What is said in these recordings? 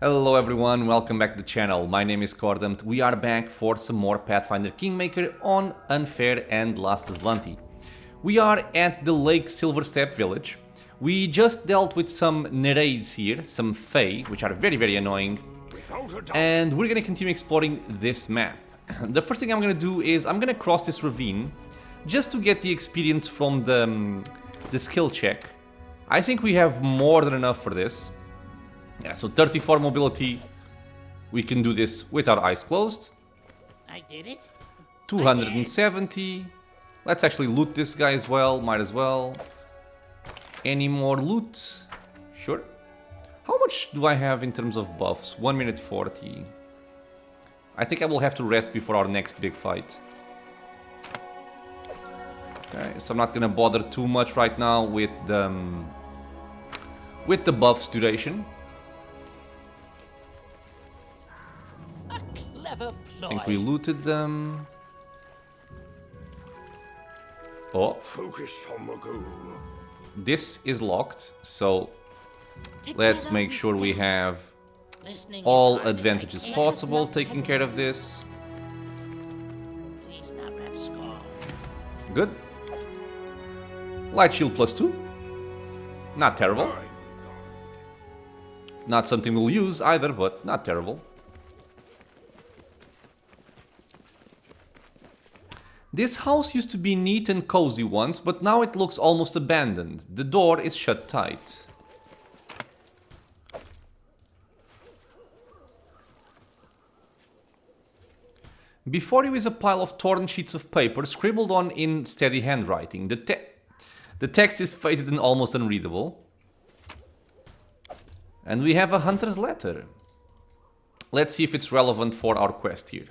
Hello everyone, welcome back to the channel. My name is Cordamt. We are back for some more Pathfinder Kingmaker on Unfair and Last Azlanti. We are at the Lake Silverstep Village. We just dealt with some Nerades here, some Fae, which are very annoying. And we're gonna continue exploring this map. The first thing I'm gonna do is I'm gonna cross this ravine just to get the experience from the skill check. I think we have more than enough for this. Yeah, so 34 mobility. We can do this with our eyes closed. I did it. 270. Let's actually loot this guy as well. Might as well. Any more loot? Sure. How much do I have in terms of buffs? 1 minute 40. I think I will have to rest before our next big fight. Okay, so I'm not gonna bother too much right now with the buffs duration. I think we looted them. Oh. Focus on the goal. This is locked, so let's make sure we have Listening all is hard advantages to possible taking care of this. Please not rep score. Good. Light shield +2. Not terrible. Not something we'll use either, but not terrible. This house used to be neat and cozy once, but now it looks almost abandoned. The door is shut tight. Before you is a pile of torn sheets of paper scribbled on in steady handwriting. The text is faded and almost unreadable. And we have a hunter's letter. Let's see if it's relevant for our quest here.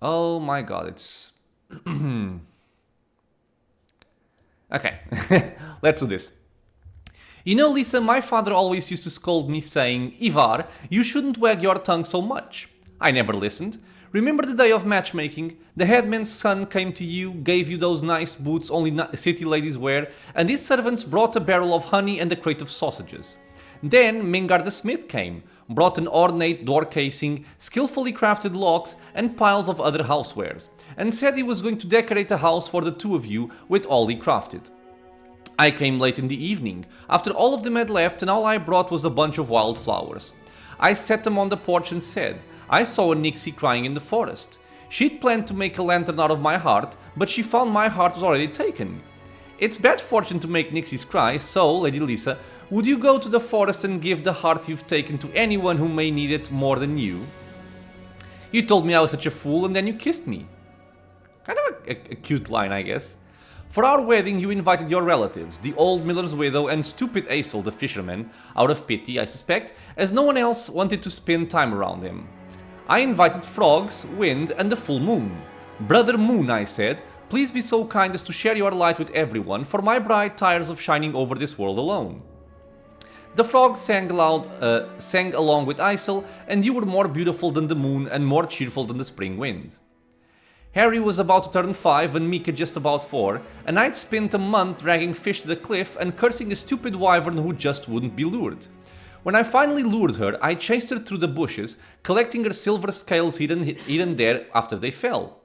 Oh my god, it's... Okay, let's do this. You know, Lisa, my father always used to scold me saying, Ivar, you shouldn't wag your tongue so much. I never listened. Remember the day of matchmaking? The headman's son came to you, gave you those nice boots only city ladies wear, and his servants brought a barrel of honey and a crate of sausages. Then Mengar the smith came, brought an ornate door casing, skillfully crafted locks, and piles of other housewares, and said he was going to decorate a house for the two of you with all he crafted. I came late in the evening, after all of them had left, and all I brought was a bunch of wildflowers. I set them on the porch and said, I saw a Nixie crying in the forest. She'd planned to make a lantern out of my heart, but she found my heart was already taken. It's bad fortune to make Nixies cry, so, Lady Lisa, would you go to the forest and give the heart you've taken to anyone who may need it more than you? You told me I was such a fool and then you kissed me. Kind of a cute line, I guess. For our wedding you invited your relatives, the old miller's widow and stupid Aesel the fisherman, out of pity, I suspect, as no one else wanted to spend time around him. I invited frogs, wind and the full moon. Brother Moon, I said, please be so kind as to share your light with everyone, for my bride tires of shining over this world alone. The frogs sang along with Aesel, and you were more beautiful than the moon and more cheerful than the spring wind. Harry was about to turn 5 and Mika just about 4, and I'd spent a month dragging fish to the cliff and cursing a stupid wyvern who just wouldn't be lured. When I finally lured her, I chased her through the bushes, collecting her silver scales hidden there after they fell.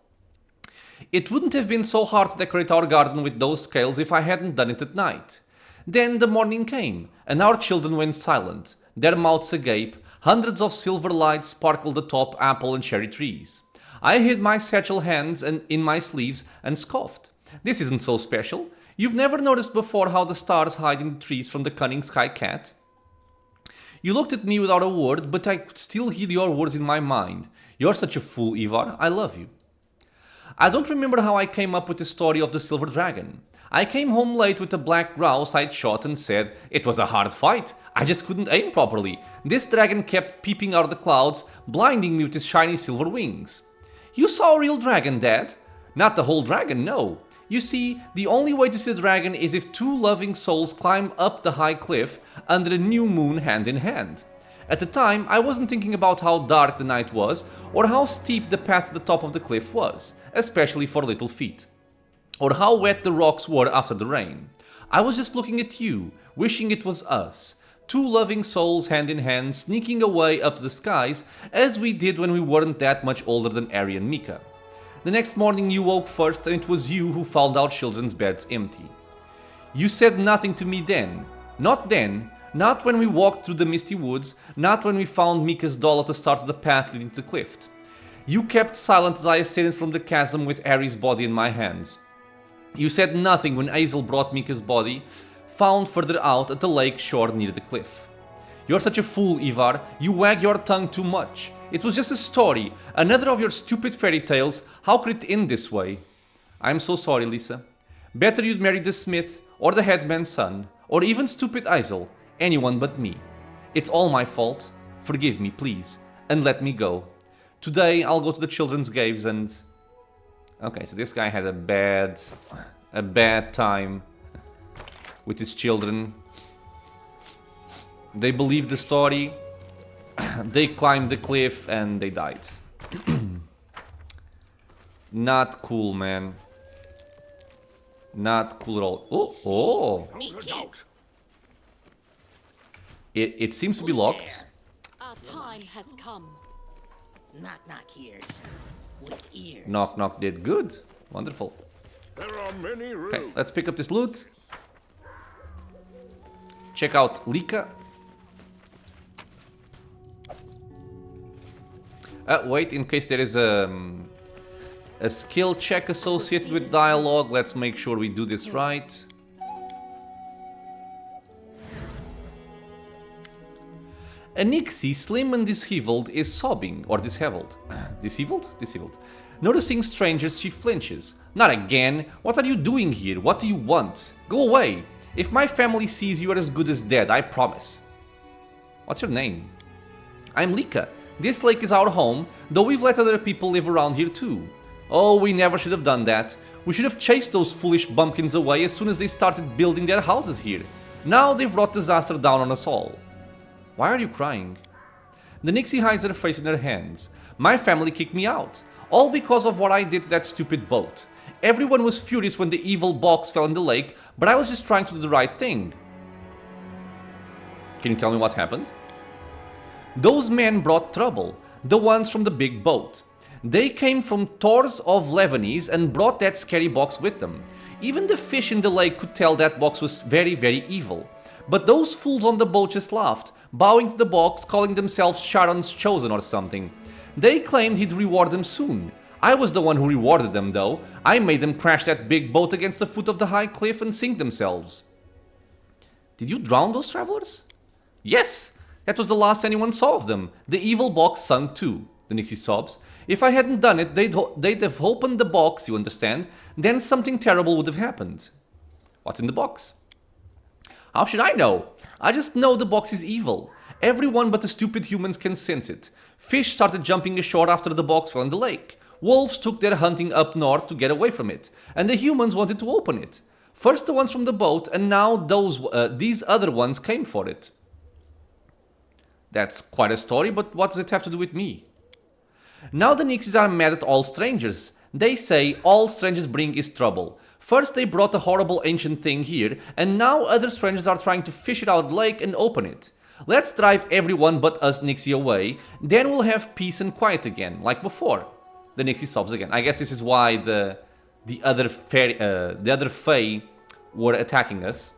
It wouldn't have been so hard to decorate our garden with those scales if I hadn't done it at night. Then the morning came, and our children went silent, their mouths agape, hundreds of silver lights sparkled atop apple and cherry trees. I hid my satchel hands in my sleeves and scoffed. This isn't so special. You've never noticed before how the stars hide in the trees from the cunning sky cat? You looked at me without a word, but I could still hear your words in my mind. You're such a fool, Ivar. I love you. I don't remember how I came up with the story of the silver dragon. I came home late with a black grouse I'd shot and said, it was a hard fight. I just couldn't aim properly. This dragon kept peeping out of the clouds, blinding me with his shiny silver wings. You saw a real dragon, Dad? Not the whole dragon, no. You see, the only way to see a dragon is if two loving souls climb up the high cliff under a new moon hand in hand. At the time, I wasn't thinking about how dark the night was, or how steep the path to the top of the cliff was, especially for little feet, or how wet the rocks were after the rain. I was just looking at you, wishing it was us, Two loving souls hand in hand, sneaking away up to the skies, as we did when we weren't that much older than Ari and Mika. The next morning you woke first, and it was you who found our children's beds empty. You said nothing to me then. Not then. Not when we walked through the misty woods. Not when we found Mika's doll at the start of the path leading to the cliff. You kept silent as I ascended from the chasm with Ari's body in my hands. You said nothing when Azel brought Mika's body, found further out at the lake shore near the cliff. You're such a fool, Ivar. You wag your tongue too much. It was just a story, another of your stupid fairy tales. How could it end this way? I'm so sorry, Lisa. Better you'd marry the smith, or the headsman's son, or even stupid Azel. Anyone but me. It's all my fault. Forgive me, please, and let me go. Today I'll go to the children's caves and... Okay, so this guy had a bad time with his children. They believed the story. They climbed the cliff and they died. Not cool, man. Not cool at all. Oh! It seems to be locked. Our time has come. Knock knock ears. With ears. Knock knock did good. Wonderful. There are many rooms. Okay, let's pick up this loot. Check out Lika. Wait, in case there is a skill check associated with dialogue, let's make sure we do this right. A Nixie, slim and disheveled, is sobbing, or disheveled. Disheveled? Disheveled. Noticing strangers, she flinches. Not again! What are you doing here? What do you want? Go away! If my family sees you are as good as dead, I promise. What's your name? I'm Lika. This lake is our home, though we've let other people live around here too. Oh, we never should have done that. We should have chased those foolish bumpkins away as soon as they started building their houses here. Now they've brought disaster down on us all. Why are you crying? The Nixie hides her face in her hands. My family kicked me out. All because of what I did to that stupid boat. Everyone was furious when the evil box fell in the lake, but I was just trying to do the right thing. Can you tell me what happened? Those men brought trouble, the ones from the big boat. They came from Tors of Levanese and brought that scary box with them. Even the fish in the lake could tell that box was very, very evil. But those fools on the boat just laughed, bowing to the box, calling themselves Sharon's Chosen or something. They claimed he'd reward them soon. I was the one who rewarded them, though. I made them crash that big boat against the foot of the high cliff and sink themselves. Did you drown those travelers? Yes! That was the last anyone saw of them. The evil box sunk too, the Nixie sobs. If I hadn't done it, they'd have opened the box, you understand? Then something terrible would have happened. What's in the box? How should I know? I just know the box is evil. Everyone but the stupid humans can sense it. Fish started jumping ashore after the box fell in the lake. Wolves took their hunting up north to get away from it. And the humans wanted to open it. First the ones from the boat, and now these other ones came for it. That's quite a story, but what does it have to do with me? Now the Nixies are mad at all strangers. They say all strangers bring is trouble. First they brought a horrible ancient thing here, and now other strangers are trying to fish it out of the lake and open it. Let's drive everyone but us Nixie away, then we'll have peace and quiet again, like before. The Nixie sobs again. I guess this is why the other Fae were attacking us.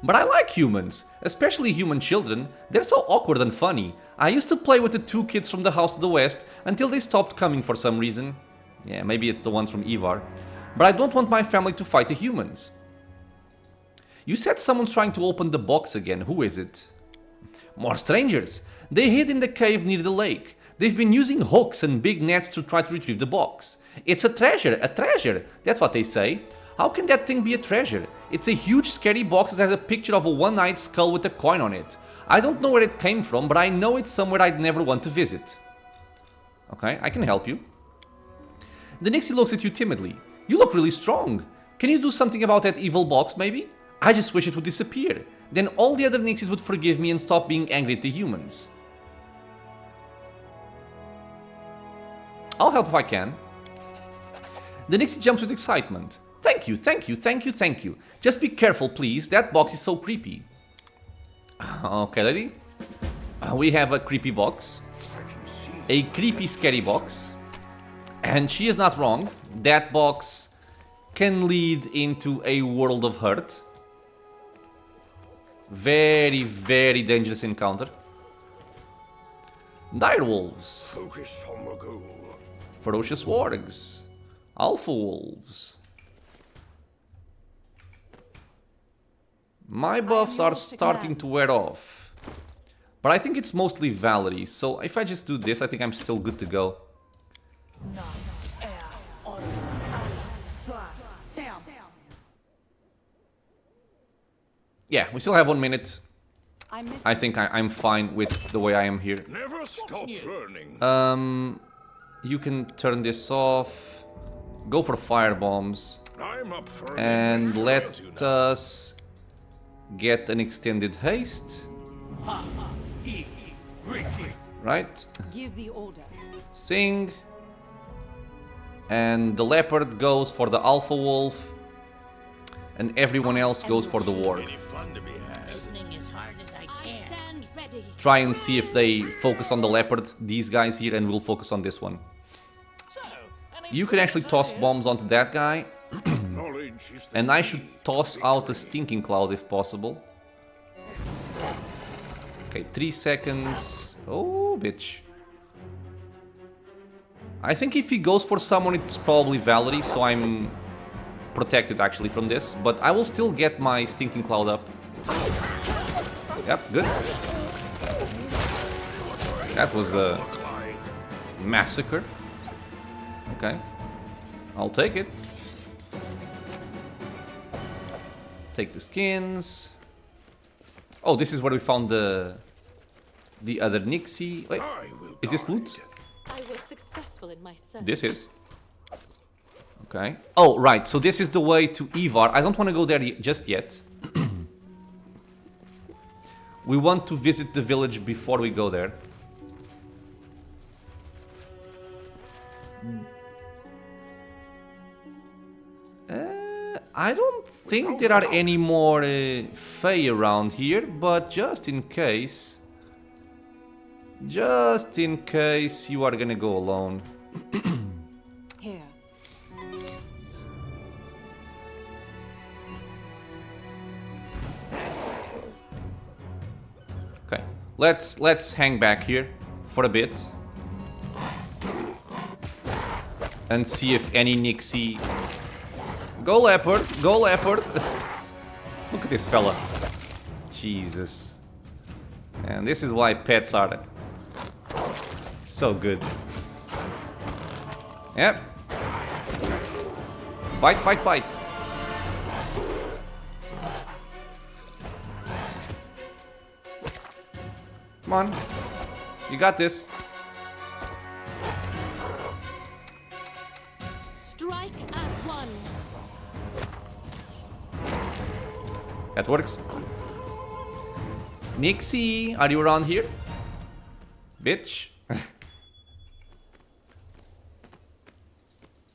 But I like humans, especially human children. They're so awkward and funny. I used to play with the two kids from the house to the west until they stopped coming for some reason. Yeah, maybe it's the ones from Ivar. But I don't want my family to fight the humans. You said someone's trying to open the box again. Who is it? More strangers. They hid in the cave near the lake. They've been using hooks and big nets to try to retrieve the box. It's a treasure, a treasure. That's what they say. How can that thing be a treasure? It's a huge scary box that has a picture of a one-eyed skull with a coin on it. I don't know where it came from, but I know it's somewhere I'd never want to visit. Okay, I can help you. The Nixie looks at you timidly. You look really strong. Can you do something about that evil box, maybe? I just wish it would disappear. Then all the other Nixies would forgive me and stop being angry at the humans. I'll help if I can. The Nixie jumps with excitement. Thank you, thank you, thank you, thank you. Just be careful, please. That box is so creepy. Okay, lady. We have a creepy box. A creepy, scary box. And she is not wrong. That box can lead into a world of hurt. Very, very dangerous encounter. Direwolves. Focus on the goal. Ferocious wargs. Alpha wolves. My buffs are starting to wear off. But I think it's mostly Valerie, so if I just do this, I think I'm still good to go. Yeah, we still have 1 minute. I think I'm fine with the way I am here. Never stop learning. You can turn this off. Go for firebombs. I'm up for And an let us get an extended haste. Right? Give the order. Sing. And the leopard goes for the alpha wolf. And everyone else goes for the warg. Listening as hard as I I can. stand ready. Try and see if they focus on the leopard, these guys here, and we'll focus on this one. You can actually toss bombs onto that guy. knowledge is the And I should toss out a stinking cloud if possible. Okay, 3 seconds. Oh, bitch. I think if he goes for someone, it's probably Valerie, so I'm protected actually from this. But I will still get my stinking cloud up. Yep, good. That was a massacre. Okay. I'll take it. Take the skins. Oh, this is where we found the other Nixie. Wait, is this loot? I was successful in my search. This is. Okay. Oh, right. So this is the way to Ivar. I don't want to go there just yet. We want to visit the village before we go there. I don't think there are any more Fae around here, but just in case you are gonna go alone. Here. Okay, let's hang back here for a bit and see if any Nixie. Go leopard, go leopard. Look at this fella. Jesus. And this is why pets are so good. Yep. Bite, bite, bite. Come on. You got this. Strike as one. That works. Nixie, are you around here? Bitch.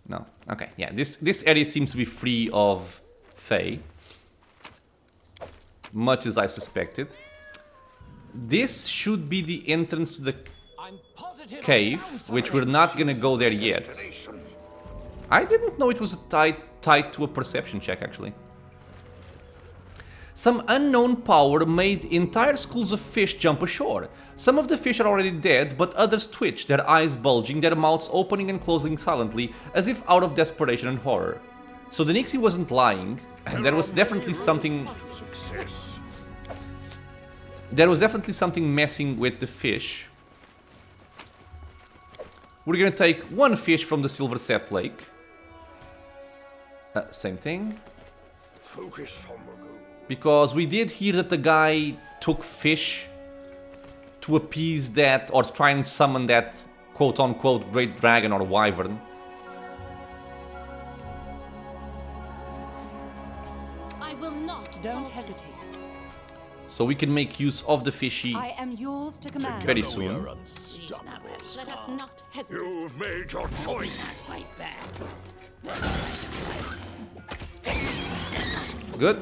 No. Okay, yeah, this area seems to be free of Fae. Much as I suspected. This should be the entrance to the cave, which we're not gonna go there yet. I didn't know it was tied to a perception check, actually. Some unknown power made entire schools of fish jump ashore. Some of the fish are already dead, but others twitch, their eyes bulging, their mouths opening and closing silently, as if out of desperation and horror. So the Nixie wasn't lying. There was definitely something... There was definitely something messing with the fish. We're gonna take one fish from the Silverstep Lake. Same thing. focus on the goal. Because we did hear that the guy took fish to appease that, or try and summon that quote-unquote great dragon or wyvern. I will not. Don't falter. hesitate. So we can make use of the fishy I am yours to command. very soon. Please not have Let us not hesitate. You've made your choice. not fight back. Good.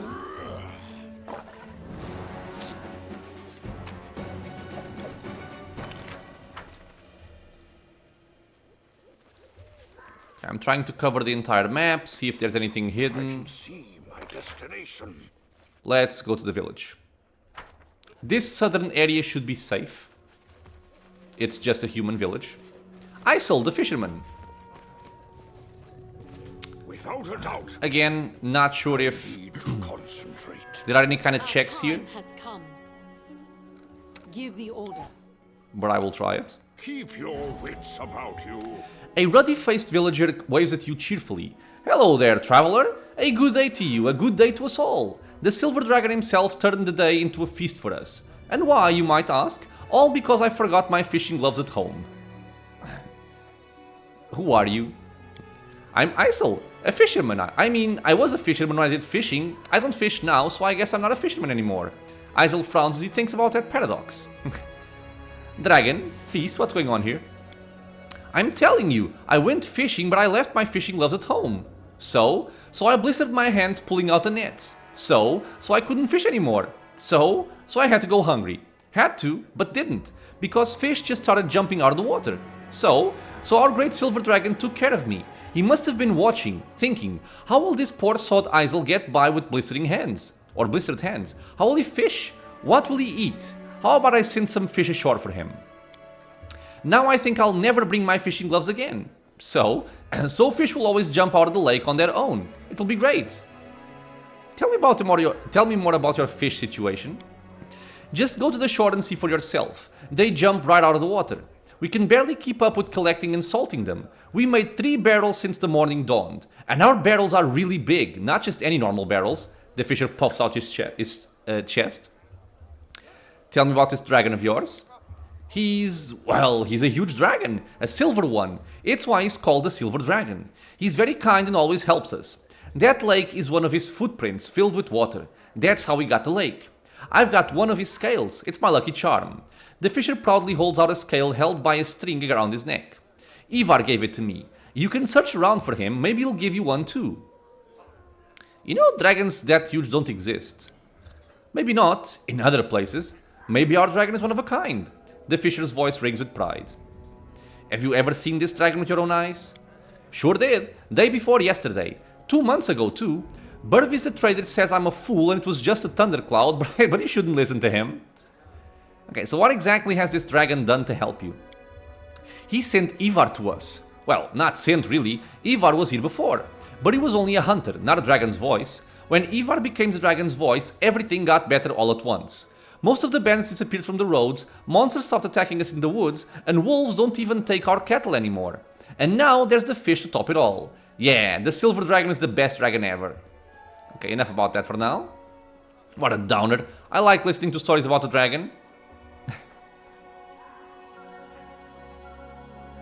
I'm trying to cover the entire map, see if there's anything hidden. See my destination. Let's go to the village. This southern area should be safe. It's just a human village. Isel, the fisherman. Without a doubt. Again, not sure if Need to concentrate. there are any kind of Our checks here, time has come. Give the order. but I will try it. Keep your wits about you. A ruddy-faced villager waves at you cheerfully. Hello there, traveler. A good day to you, a good day to us all. The silver dragon himself turned the day into a feast for us. And why, you might ask? All because I forgot my fishing gloves at home. Who are you? I'm Isel, a fisherman. I mean, I was a fisherman when I did fishing. I don't fish now, so I guess I'm not a fisherman anymore. Isel frowns as he thinks about that paradox. Dragon, feast, what's going on here? I'm telling you, I went fishing, but I left my fishing gloves at home. So I blistered my hands pulling out the nets. So I couldn't fish anymore. So I had to go hungry. Had to, but didn't, because fish just started jumping out of the water. So our great silver dragon took care of me. He must have been watching, thinking, how will this poor sod Isel get by with blistering hands? Or blistered hands? How will he fish? What will he eat? How about I send some fish ashore for him? Now I think I'll never bring my fishing gloves again. So fish will always jump out of the lake on their own. It'll be great. Tell me more about your fish situation. Just go to the shore and see for yourself. They jump right out of the water. We can barely keep up with collecting and salting them. We made 3 barrels since the morning dawned. And our barrels are really big, not just any normal barrels. The fisher puffs out his chest. Tell me about this dragon of yours. He's a huge dragon, a silver one. It's why he's called the Silver Dragon. He's very kind and always helps us. That lake is one of his footprints filled with water. That's how we got the lake. I've got one of his scales. It's my lucky charm. The fisher proudly holds out a scale held by a string around his neck. Ivar gave it to me. You can search around for him. Maybe he'll give you one too. You know, dragons that huge don't exist. Maybe not in other places. Maybe our dragon is one of a kind. The fisher's voice rings with pride. Have you ever seen this dragon with your own eyes? Sure did. Day before yesterday. 2 months ago too. Burvis the trader says I'm a fool and it was just a thundercloud, but you shouldn't listen to him. Okay, so what exactly has this dragon done to help you? He sent Ivar to us. Well, not sent really. Ivar was here before. But he was only a hunter, not a dragon's voice. When Ivar became the dragon's voice, everything got better all at once. Most of the bandits disappeared from the roads, monsters stopped attacking us in the woods, and wolves don't even take our cattle anymore. And now there's the fish to top it all. Yeah, the silver dragon is the best dragon ever. Okay, enough about that for now. What a downer. I like listening to stories about the dragon.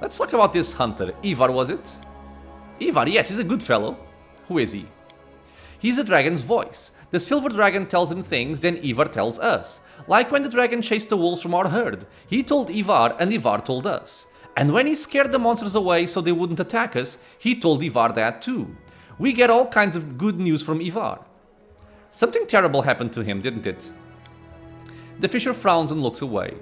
Let's talk about this hunter. Ivar, was it? Ivar, yes, he's a good fellow. Who is he? He's a dragon's voice. The silver dragon tells him things, then Ivar tells us. Like when the dragon chased the wolves from our herd. He told Ivar and Ivar told us. And when he scared the monsters away so they wouldn't attack us, he told Ivar that too. We get all kinds of good news from Ivar. Something terrible happened to him, didn't it? The fisher frowns and looks away.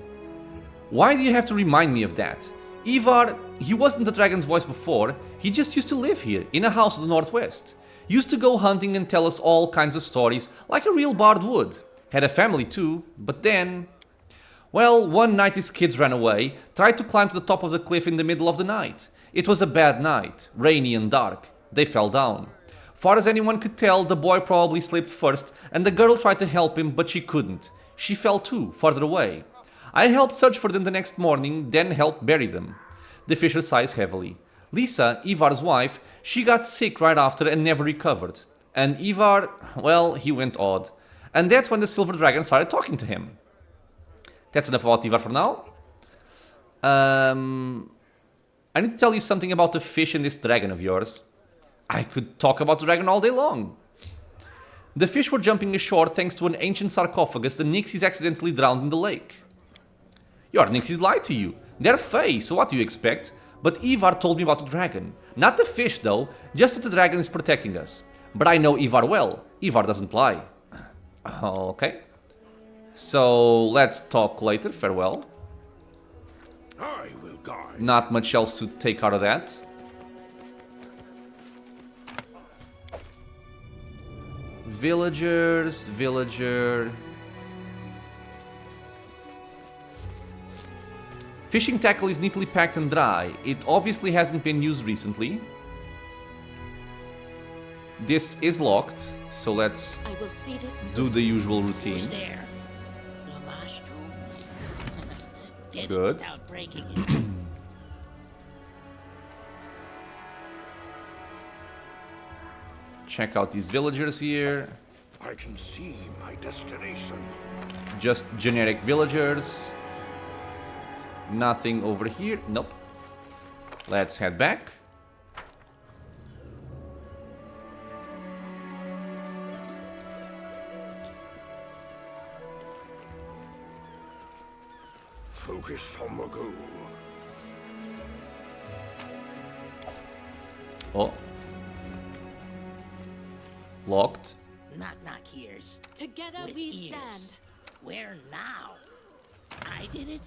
Why do you have to remind me of that? Ivar, he wasn't the dragon's voice before. He just used to live here, in a house in the northwest. Used to go hunting and tell us all kinds of stories, like a real bard would. Had a family too, but then... Well, one night his kids ran away, tried to climb to the top of the cliff in the middle of the night. It was a bad night, rainy and dark. They fell down. Far as anyone could tell, the boy probably slipped first, and the girl tried to help him, but she couldn't. She fell too, farther away. I helped search for them the next morning, then helped bury them. The fisher sighs heavily. Lisa, Ivar's wife, she got sick right after and never recovered. And Ivar, well, he went odd. And that's when the silver dragon started talking to him. That's enough about Ivar for now. I need to tell you something about the fish in this dragon of yours. I could talk about the dragon all day long. The fish were jumping ashore thanks to an ancient sarcophagus the Nixies accidentally drowned in the lake. Your Nixies lied to you. They're fey, so what do you expect? But Ivar told me about the dragon. Not the fish though, just that the dragon is protecting us. But I know Ivar well. Ivar doesn't lie. Okay. So let's talk later, farewell. I will guide. Not much else to take out of that. Villagers, villager. Fishing tackle is neatly packed and dry. It obviously hasn't been used recently. This is locked, so let's I will see this do the usual Who's routine. there? Lamashtu. Did it Good. without breaking it. Check out these villagers here. I can see my destination. Just generic villagers. Nothing over here. Nope. Let's head back. Focus on the goal. Oh. Locked. Knock knock here's. Together With we ears. stand. Where now? I did it?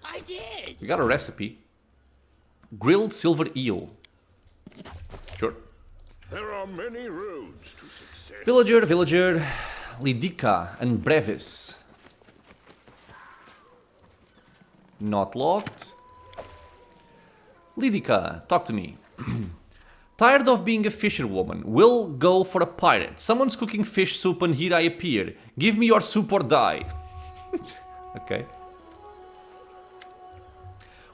I did! We got a recipe. Grilled silver eel. Sure. There are many roads to success. Villager. Lidica and Brevis. Not locked. Lidica, talk to me. Tired of being a fisherwoman. Will go for a pirate. Someone's cooking fish soup and here I appear. Give me your soup or die. Okay.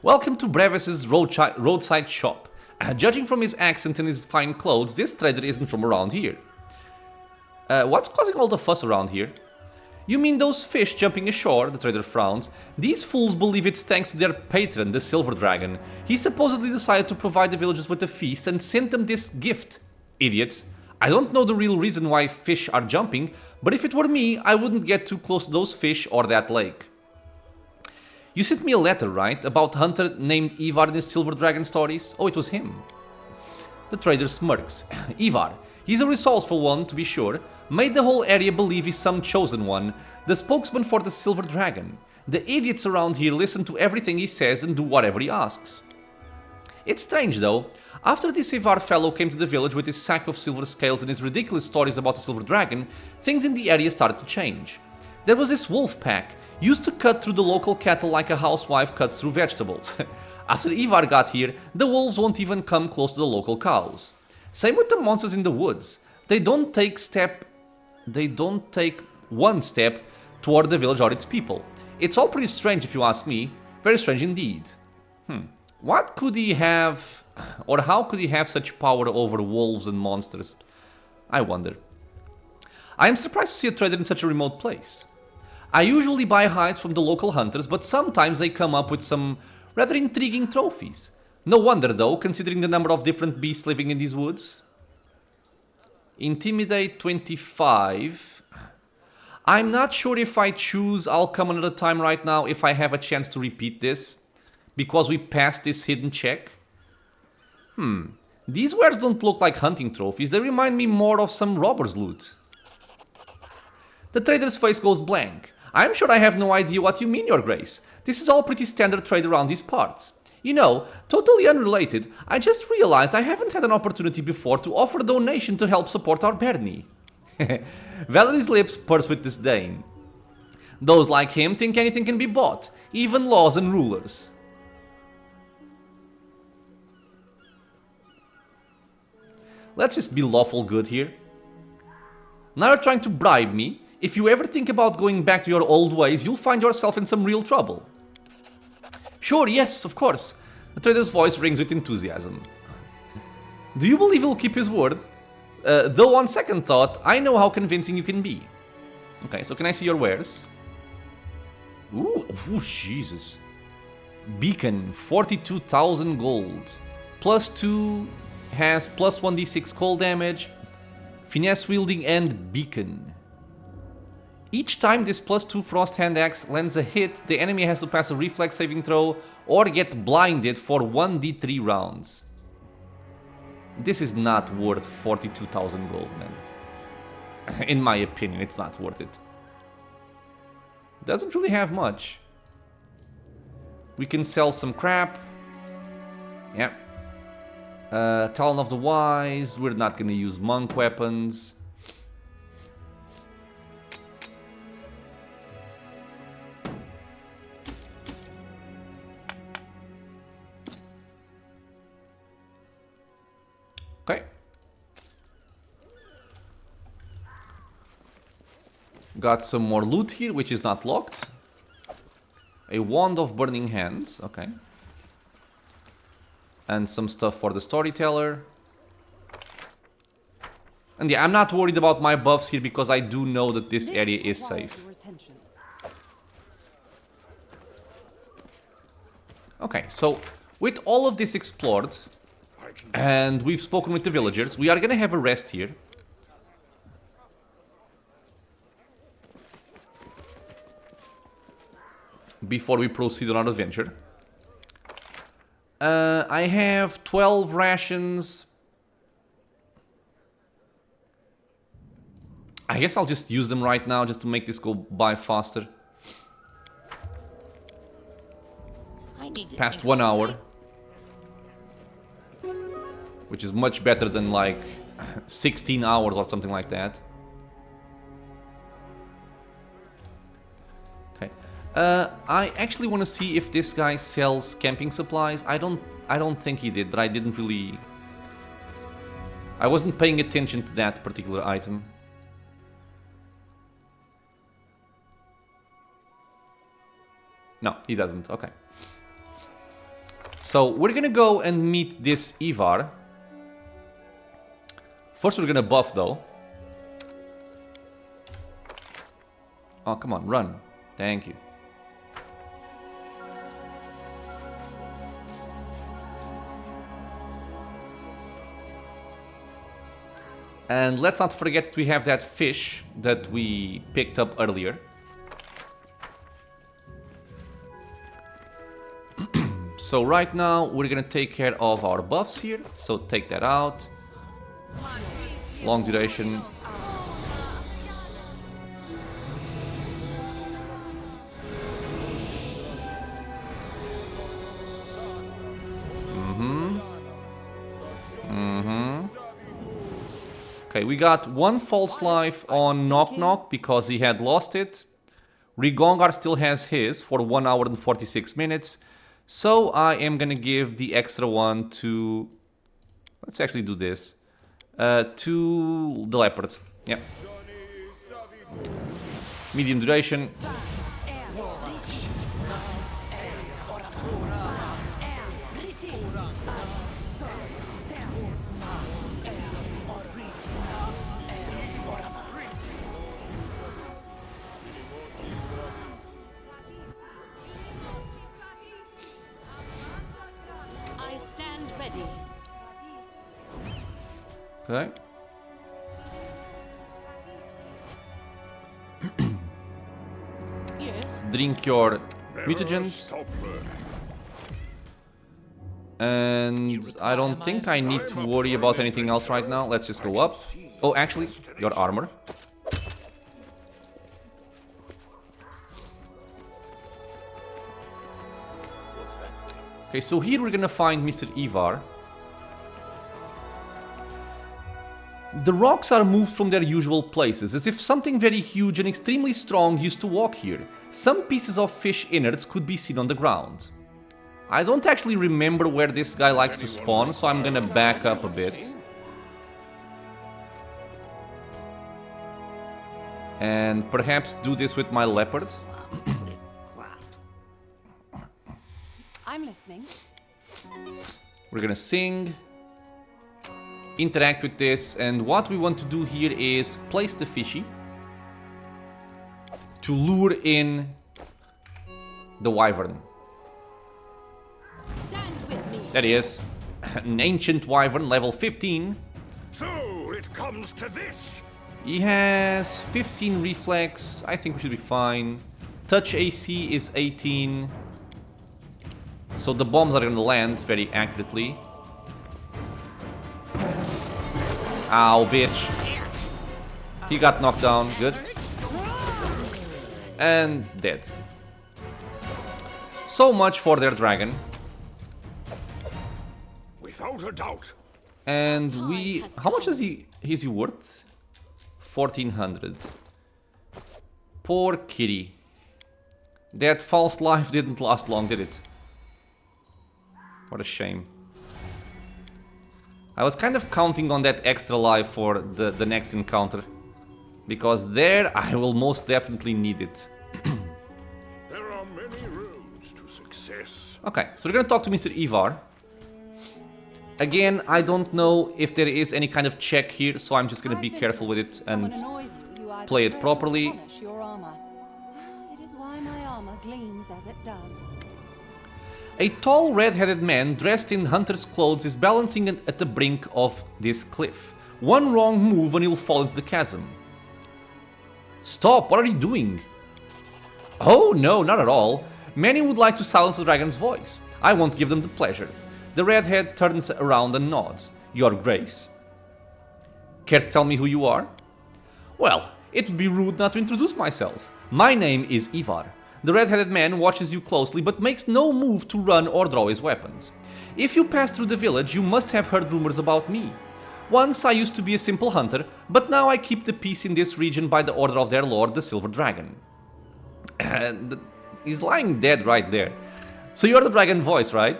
Welcome to Brevis's roadside shop. Judging from his accent and his fine clothes, this trader isn't from around here. What's causing all the fuss around here? You mean those fish jumping ashore? The trader frowns. These fools believe it's thanks to their patron, the Silver Dragon. He supposedly decided to provide the villagers with a feast and sent them this gift. Idiots. I don't know the real reason why fish are jumping, but if it were me, I wouldn't get too close to those fish or that lake. You sent me a letter, right? About hunter named Ivar in his Silver Dragon stories? Oh, it was him. The trader smirks. Ivar, he's a resourceful one, to be sure. Made the whole area believe he's some chosen one, the spokesman for the Silver Dragon. The idiots around here listen to everything he says and do whatever he asks. It's strange, though. After this Ivar fellow came to the village with his sack of silver scales and his ridiculous stories about the Silver Dragon, things in the area started to change. There was this wolf pack, used to cut through the local cattle like a housewife cuts through vegetables. After Ivar got here, the wolves won't even come close to the local cows. Same with the monsters in the woods. They don't take one step toward the village or its people. It's all pretty strange if you ask me. Very strange indeed. What could he have, or how could he have such power over wolves and monsters? I wonder. I am surprised to see a trader in such a remote place. I usually buy hides from the local hunters, but sometimes they come up with some rather intriguing trophies. No wonder though, considering the number of different beasts living in these woods. Intimidate 25. I'm not sure if I choose I'll come another time right now if I have a chance to repeat this. Because we passed this hidden check. These wares don't look like hunting trophies, they remind me more of some robber's loot. The trader's face goes blank. I'm sure I have no idea what you mean, Your Grace. This is all pretty standard trade around these parts. You know, totally unrelated, I just realized I haven't had an opportunity before to offer a donation to help support our Bernie. Valerie's lips purse with disdain. Those like him think anything can be bought, even laws and rulers. Let's just be lawful good here. Now you're trying to bribe me. If you ever think about going back to your old ways, you'll find yourself in some real trouble. Sure, yes, of course. The trader's voice rings with enthusiasm. Do you believe he'll keep his word? Though on second thought, I know how convincing you can be. Okay, so can I see your wares? Ooh, Jesus. Beacon, 42,000 gold. +2 has plus 1d6 cold damage. Finesse wielding and beacon. Each time this +2 frost hand axe lands a hit, the enemy has to pass a reflex saving throw or get blinded for 1d3 rounds. This is not worth 42,000 gold, man. In my opinion, it's not worth it. Doesn't really have much. We can sell some crap. Yeah. Talon of the Wise. We're not gonna use monk weapons. Okay. Got some more loot here, which is not locked. A wand of burning hands, okay. And some stuff for the storyteller. And yeah, I'm not worried about my buffs here because I do know that this area is safe. Okay, so with all of this explored, and we've spoken with the villagers, we are gonna have a rest here. Before we proceed on our adventure. I have 12 rations. I guess I'll just use them right now just to make this go by faster. Past 1 hour. Which is much better than like 16 hours or something like that. Okay. I actually want to see if this guy sells camping supplies. I don't think he did, but I didn't really... I wasn't paying attention to that particular item. No, he doesn't. Okay. So we're gonna go and meet this Ivar. First we're gonna buff though. Oh, come on, run. Thank you. And let's not forget that we have that fish that we picked up earlier. So right now we're gonna take care of our buffs here. So take that out. Long duration. Okay, we got 1 false life on Knock Knock because he had lost it. Rigongar still has his for 1 hour and 46 minutes. So I am gonna give the extra one to... Let's actually do this. To the leopard. Yeah. Medium duration. Okay. Drink your mutagens. And I don't think I need to worry about anything else right now. Let's just go up. Oh, actually, your armor. Okay, so here we're gonna find Mr. Ivar. The rocks are moved from their usual places, as if something very huge and extremely strong used to walk here. Some pieces of fish innards could be seen on the ground. I don't actually remember where this guy likes to spawn, so I'm gonna back up a bit. And perhaps do this with my leopard. I'm listening. We're gonna sing. Interact with this, and what we want to do here is place the fishy to lure in the wyvern. Stand with me. That is an ancient wyvern, level 15. So it comes to this. He has 15 reflex. I think we should be fine. Touch AC is 18. So the bombs are gonna land very accurately. Ow, bitch. He got knocked down. Good. And dead. So much for their dragon. Without a doubt. And we... How much is he worth? 1400. Poor kitty. That false life didn't last long, did it? What a shame. I was kind of counting on that extra life for the next encounter. Because there I will most definitely need it. There are many roads to success. Okay, so we're gonna talk to Mr. Ivar. Again, I don't know if there is any kind of check here, so I'm just gonna be careful with it and play it properly. It is why my armor gleams as it does. A tall red-headed man dressed in hunter's clothes is balancing at the brink of this cliff. One wrong move and he'll fall into the chasm. Stop, what are you doing? Oh no, not at all. Many would like to silence the dragon's voice. I won't give them the pleasure. The redhead turns around and nods. Your Grace. Care to tell me who you are? Well, it would be rude not to introduce myself. My name is Ivar. The red-headed man watches you closely but makes no move to run or draw his weapons. If you pass through the village, you must have heard rumors about me. Once I used to be a simple hunter, but now I keep the peace in this region by the order of their lord, the Silver Dragon. He's lying dead right there. So you're the dragon voice, right?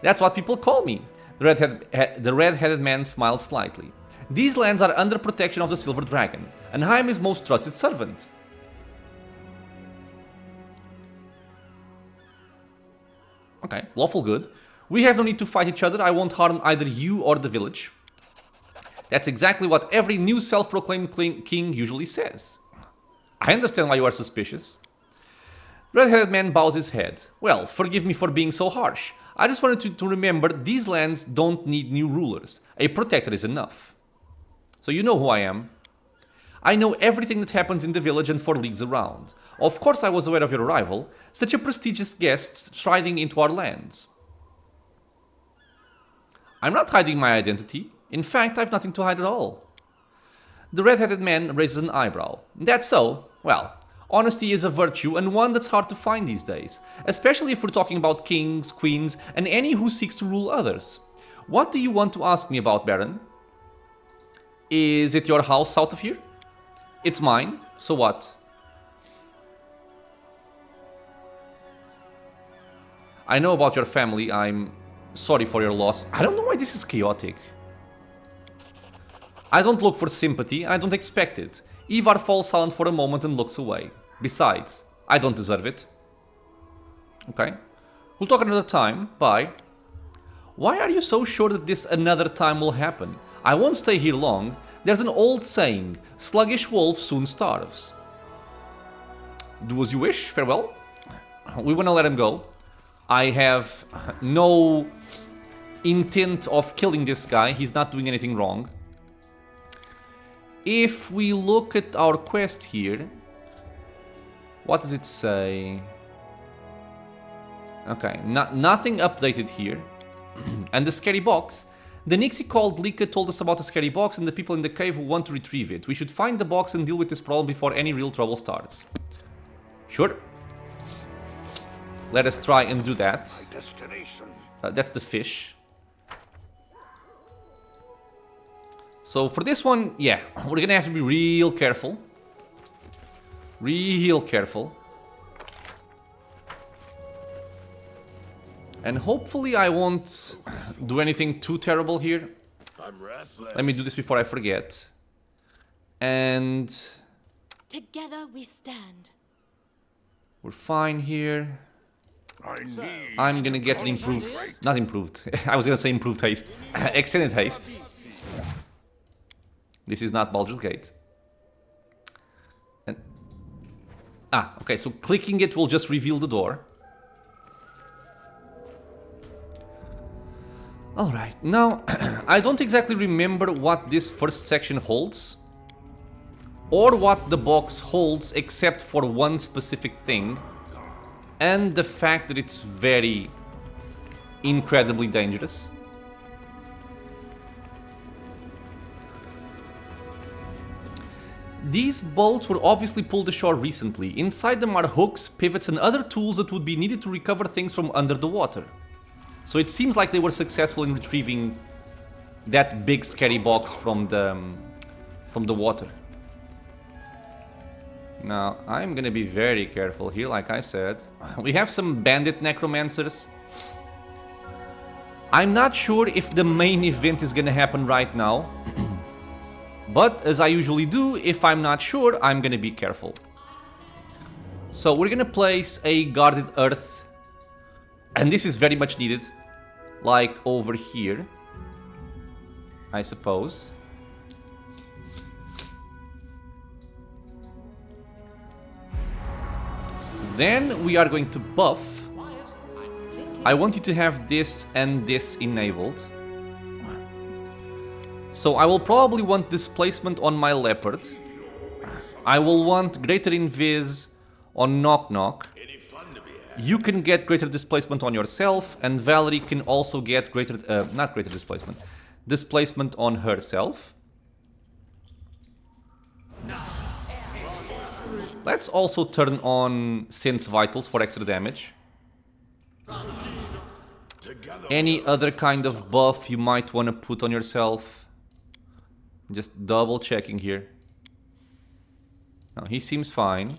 That's what people call me. The red-headed man smiles slightly. These lands are under protection of the Silver Dragon, and I am his most trusted servant. Okay, lawful good. We have no need to fight each other. I won't harm either you or the village. That's exactly what every new self-proclaimed king usually says. I understand why you are suspicious. Red-headed man bows his head. Well, forgive me for being so harsh. I just wanted to remember these lands don't need new rulers. A protector is enough. So you know who I am. I know everything that happens in the village and for leagues around. Of course I was aware of your arrival, such a prestigious guest striding into our lands. I'm not hiding my identity. In fact, I've nothing to hide at all. The red-headed man raises an eyebrow. That's so? Well, honesty is a virtue and one that's hard to find these days, especially if we're talking about kings, queens, and any who seeks to rule others. What do you want to ask me about, Baron? Is it your house south of here? It's mine, so what? I know about your family, I'm sorry for your loss. I don't know why this is chaotic. I don't look for sympathy, and I don't expect it. Ivar falls silent for a moment and looks away. Besides, I don't deserve it. Okay. We'll talk another time. Bye. Why are you so sure that this another time will happen? I won't stay here long. There's an old saying, sluggish wolf soon starves. Do as you wish, farewell. We want to let him go. I have no intent of killing this guy. He's not doing anything wrong. If we look at our quest here, what does it say? Okay, nothing updated here. And the scary box. The Nixie called Lika told us about the scary box and the people in the cave who want to retrieve it. We should find the box and deal with this problem before any real trouble starts. Sure. Let us try and do that. Destination. That's the fish. So for this one, yeah, we're gonna have to be real careful. Real careful. And hopefully I won't do anything too terrible here. I'm restless. Let me do this before I forget. And Together we stand. we're fine here. I'm gonna get an improved, not improved, I was gonna say improved haste. Extended haste. This is not Baldur's Gate. And okay, so clicking it will just reveal the door. Alright, now, I don't exactly remember what this first section holds. Or what the box holds, except for one specific thing. And the fact that it's very incredibly dangerous. These boats were obviously pulled ashore recently. Inside them are hooks, pivots, and other tools that would be needed to recover things from under the water. So it seems like they were successful in retrieving that big scary box from the water. Now, I'm gonna be very careful here, like I said. We have some bandit necromancers. I'm not sure if the main event is gonna happen right now. But as I usually do, if I'm not sure, I'm gonna be careful. So we're gonna place a guarded earth. And this is very much needed. Like over here, I suppose. Then we are going to buff. I want you to have this and this enabled. So I will probably want displacement on my leopard. I will want greater invis on Knock Knock. You can get greater displacement on yourself, and Valerie can also get greater, not greater displacement, displacement on herself. Let's also turn on Sense Vitals for extra damage. Any other kind of buff you might want to put on yourself. Just double checking here. No, he seems fine.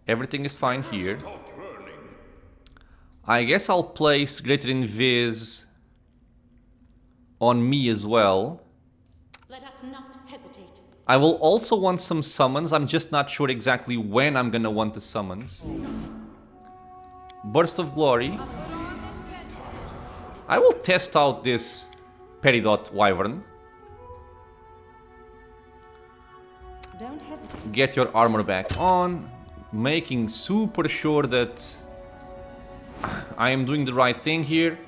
Everything is fine here. I guess I'll place greater invis on me as well. Let us not hesitate. I will also want some summons. I'm just not sure exactly when I'm gonna want the summons. Burst of Glory. I will test out this Peridot Wyvern. Don't hesitate. Get your armor back on. Making super sure that I am doing the right thing here.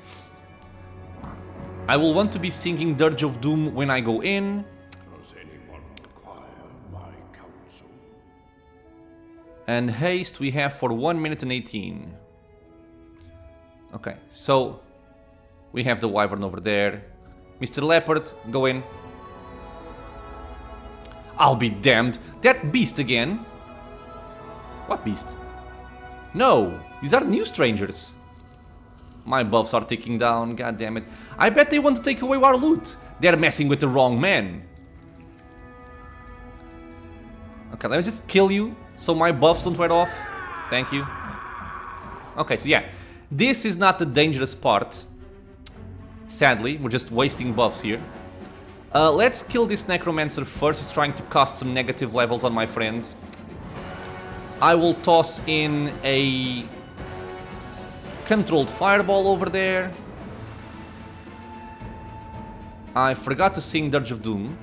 I will want to be singing Dirge of Doom when I go in. Does anyone require my counsel? And haste we have for 1 minute and 18. Okay, so we have the Wyvern over there. Mr. Leopard, go in. I'll be damned. That beast again. What beast? No, these are new strangers. My buffs are ticking down, god damn it. I bet they want to take away our loot. They're messing with the wrong man. Okay, let me just kill you so my buffs don't wear off. Thank you. Okay, so yeah. This is not the dangerous part. Sadly, we're just wasting buffs here. Let's kill this Necromancer first. He's trying to cast some negative levels on my friends. I will toss in a controlled fireball over there. I forgot to sing Dirge of Doom.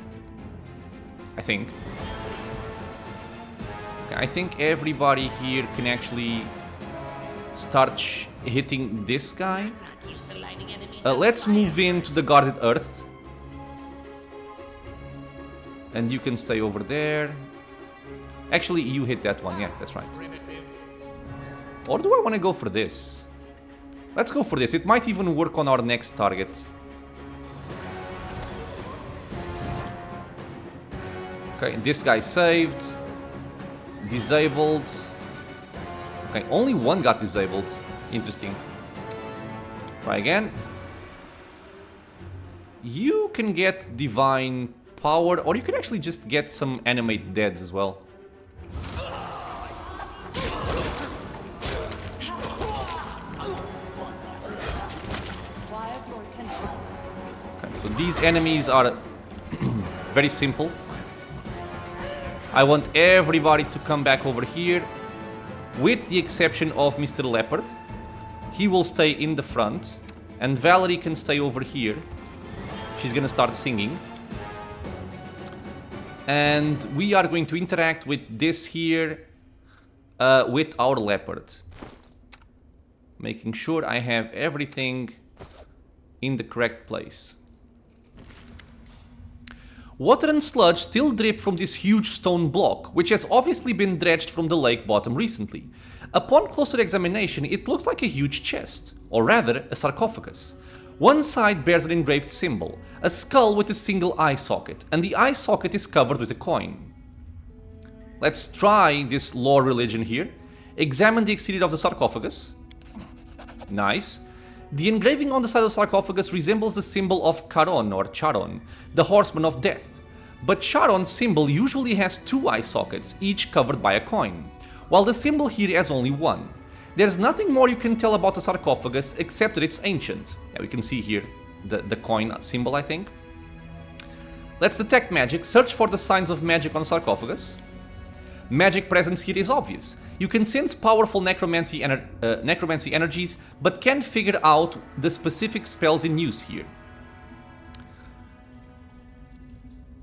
I think. Okay, I think everybody here can actually start hitting this guy. Not used to lighting enemies. Let's move into the guarded earth. And you can stay over there. Actually, you hit that one. Yeah, that's right. Or do I want to go for this? Let's go for this. It might even work on our next target. Okay, this guy saved. Disabled. Okay, only one got disabled. Interesting. Try again. You can get divine power, or you can actually just get some animate deads as well. Okay, so these enemies are very simple. I want everybody to come back over here, with the exception of Mr. Leopard. He will stay in the front, and Valerie can stay over here. She's gonna start singing. And we are going to interact with this here, with our leopard. Making sure I have everything in the correct place. Water and sludge still drip from this huge stone block, which has obviously been dredged from the lake bottom recently. Upon closer examination, it looks like a huge chest, or rather, a sarcophagus. One side bears an engraved symbol, a skull with a single eye socket, and the eye socket is covered with a coin. Let's try this lore religion here. Examine the exterior of the sarcophagus. Nice. The engraving on the side of the sarcophagus resembles the symbol of Charon or Charon, the horseman of death. But Charon's symbol usually has two eye sockets, each covered by a coin, while the symbol here has only one. There's nothing more you can tell about the sarcophagus except that it's ancient. Yeah, we can see here the coin symbol, I think. Let's detect magic. Search for the signs of magic on sarcophagus. Magic presence here is obvious. You can sense powerful necromancy energies, but can't figure out the specific spells in use here.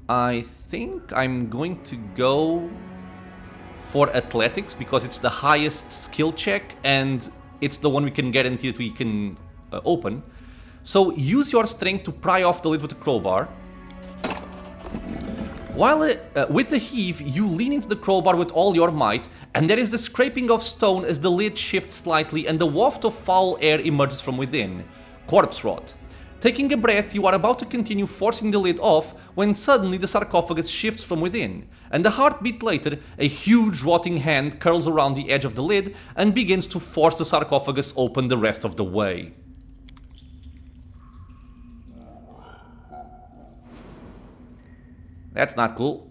I think I'm going to go for athletics because it's the highest skill check and it's the one we can guarantee that we can open. So use your strength to pry off the lid with a crowbar. While with the heave, you lean into the crowbar with all your might, and there is the scraping of stone as the lid shifts slightly and the waft of foul air emerges from within. Corpse rot. Taking a breath, you are about to continue forcing the lid off when suddenly the sarcophagus shifts from within, and a heartbeat later, a huge rotting hand curls around the edge of the lid and begins to force the sarcophagus open the rest of the way. That's not cool.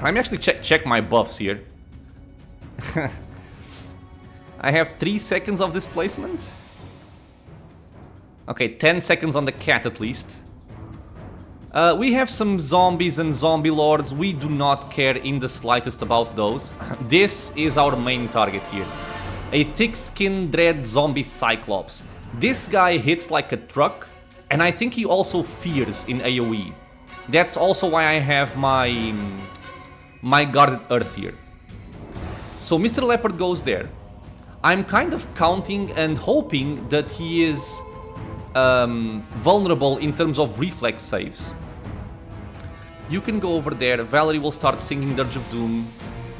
Let me actually check my buffs here. I have 3 seconds of displacement. Okay, 10 seconds on the cat at least. We have some zombies and zombie lords. We do not care in the slightest about those. This is our main target here. A thick-skinned dread zombie cyclops. This guy hits like a truck. And I think he also fears in AoE. That's also why I have my guarded earth here. So Mr. Leopard goes there. I'm kind of counting and hoping that he is vulnerable in terms of reflex saves. You can go over there. Valerie will start singing Dirge of Doom.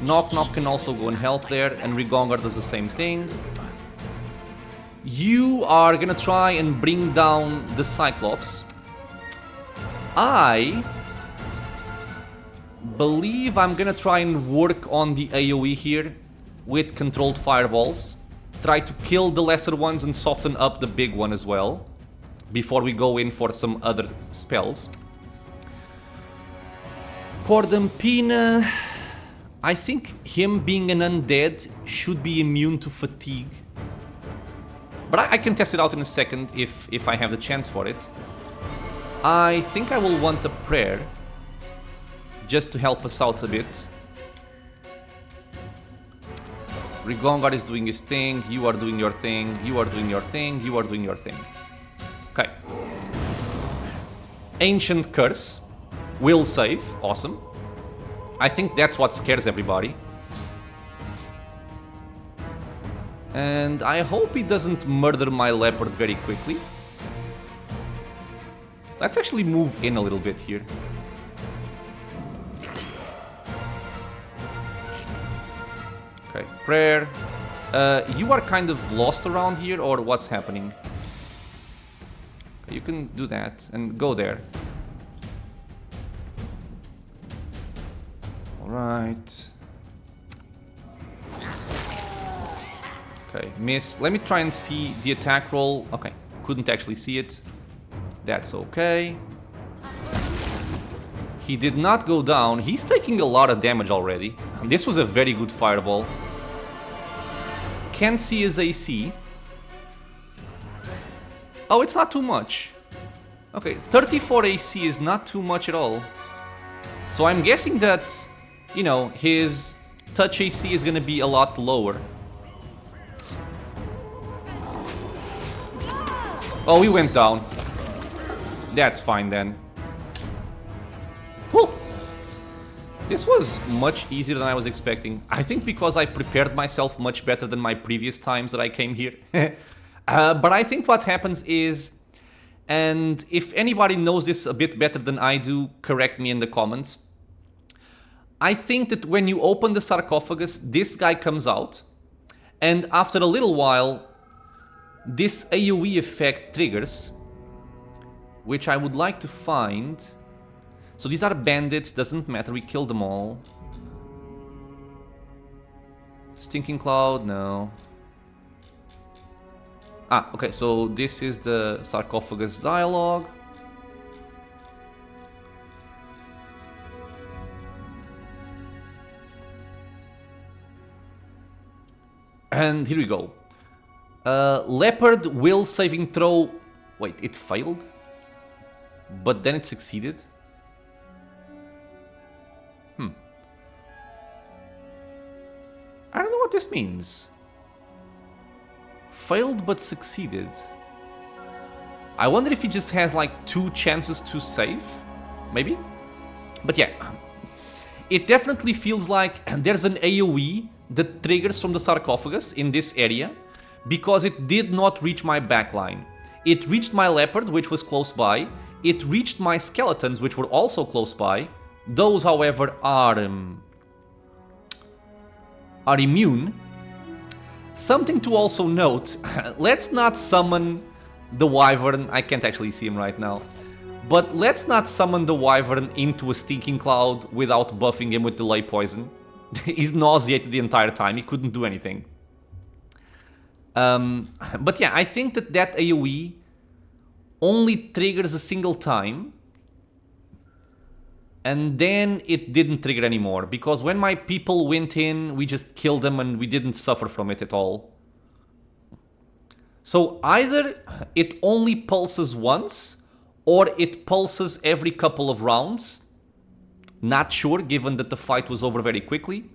Knock Knock can also go and help there, and Rigongar does the same thing. You are gonna try and bring down the Cyclops. I believe I'm gonna try and work on the AoE here with controlled fireballs. Try to kill the lesser ones and soften up the big one as well, before we go in for some other spells. Cordampina, I think him being an undead should be immune to fatigue. But I can test it out in a second if I have the chance for it. I think I will want a prayer, just to help us out a bit. Rigongar is doing his thing, you are doing your thing, you are doing your thing, you are doing your thing. Okay. Ancient Curse. Will save. Awesome. I think that's what scares everybody. And I hope he doesn't murder my leopard very quickly. Let's actually move in a little bit here. Okay, prayer. You are kind of lost around here, or what's happening? You can do that and go there. Alright. Okay, miss. Let me try and see the attack roll. Okay, couldn't actually see it. That's okay. He did not go down. He's taking a lot of damage already. This was a very good fireball. Can't see his AC. Oh, it's not too much. Okay, 34 AC is not too much at all. So I'm guessing that, you know, his touch AC is gonna be a lot lower. Oh, he went down. That's fine then. Cool. This was much easier than I was expecting. I think because I prepared myself much better than my previous times that I came here. But I think what happens is, and if anybody knows this a bit better than I do, correct me in the comments. I think that when you open the sarcophagus, this guy comes out, and after a little while, this AoE effect triggers, which I would like to find. So these are bandits, doesn't matter, we killed them all. Stinking Cloud, no. Ah, okay, so this is the sarcophagus dialogue. And here we go. Leopard will saving throw. Wait, it failed? But then it succeeded? I don't know what this means. Failed but succeeded. I wonder if he just has like 2 chances to save? Maybe? But yeah. It definitely feels like there's an AoE that triggers from the sarcophagus in this area, because it did not reach my backline. It reached my leopard, which was close by. It reached my skeletons, which were also close by. Those, however, are immune. Something to also note, let's not summon the wyvern. I can't actually see him right now. But let's not summon the wyvern into a stinking cloud without buffing him with delay poison. He's nauseated the entire time, he couldn't do anything. But yeah, I think that AoE only triggers a single time. And then it didn't trigger anymore, because when my people went in, we just killed them and we didn't suffer from it at all. So either it only pulses once, or it pulses every couple of rounds. Not sure, given that the fight was over very quickly.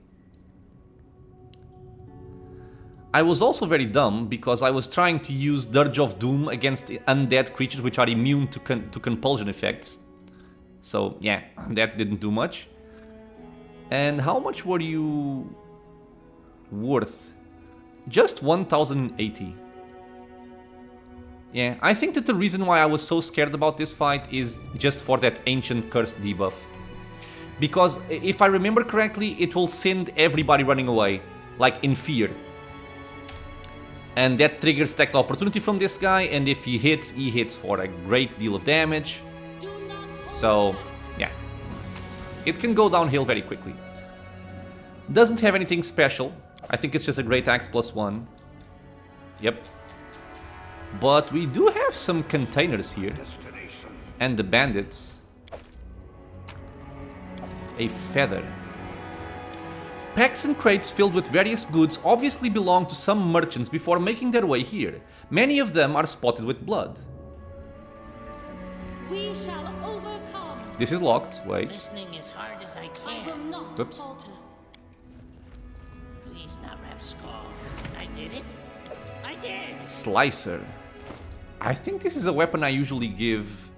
I was also very dumb, because I was trying to use Dirge of Doom against undead creatures which are immune to compulsion effects. So yeah, that didn't do much. And how much were you worth? Just 1080. Yeah, I think that the reason why I was so scared about this fight is just for that ancient cursed debuff. Because if I remember correctly, it will send everybody running away, like in fear. And that triggers tax opportunity from this guy, and if he hits for a great deal of damage. So, yeah. It can go downhill very quickly. Doesn't have anything special. I think it's just a great axe +1. Yep. But we do have some containers here. And the bandits. A feather. Packs and crates filled with various goods obviously belong to some merchants before making their way here. Many of them are spotted with blood. We shall overcome. This is locked, wait. Listening as hard as I I will can. not Whoops. falter. Please not Rapskull. I did it. I did. Slicer. I think this is a weapon I usually give